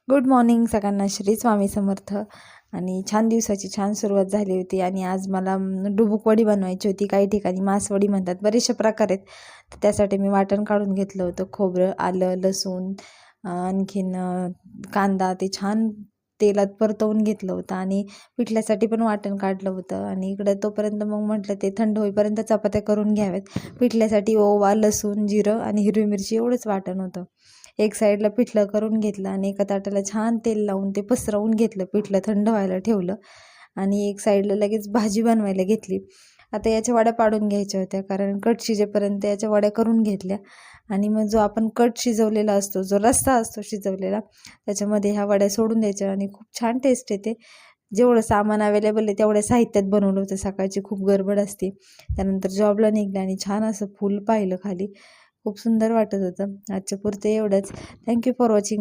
Good morning सगळ्यांना. श्री स्वामी समर्थ. आणि छान दिवसाची छान सुरुवात झाली होती. आणि आज मला डुबुक वडी बनवायची होती. काही ठिकाणी मासवडी म्हणतात, बरेचसे प्रकार आहेत. तर त्यासाठी मी वाटण काढून घेतलं होतं. खोबरं, आलं, लसूण, आणखीन कांदा ते छान तेलात परतवून घेतलं होतं. आणि पिठल्यासाठी पण वाटण काढलं होतं. आणि इकडं तोपर्यंत मग म्हटलं ते थंड होईपर्यंत चपात्या करून घ्याव्यात. पिठल्यासाठी ओवा, लसूण, जिरं आणि हिरवी मिरची एवढंच वाटण होतं. एक साईडला पिठलं करून घेतलं आणि एका ताटाला छान तेल लावून ते पसरवून घेतलं. पिठलं थंड व्हायला ठेवलं आणि एक साईडला लगेच भाजी बनवायला घेतली. आता याच्या वड्या पाडून घ्यायच्या होत्या, कारण कट शिजेपर्यंत याच्या वड्या करून घेतल्या. आणि मग जो आपण कट शिजवलेला असतो, जो रस्सा असतो शिजवलेला, त्याच्यामध्ये ह्या वड्या सोडून द्यायच्या आणि खूप छान टेस्ट येते. जेवढं सामान अवेलेबल आहे तेवढ्या साहित्यात बनवलं होतं. सकाळची खूप गडबड असते. त्यानंतर जॉबला निघले आणि छान असं फूल पाहिलं खाली. खूप सुंदर वाटत होतं. आजच्या पुरते एवढंच. Thank you for watching.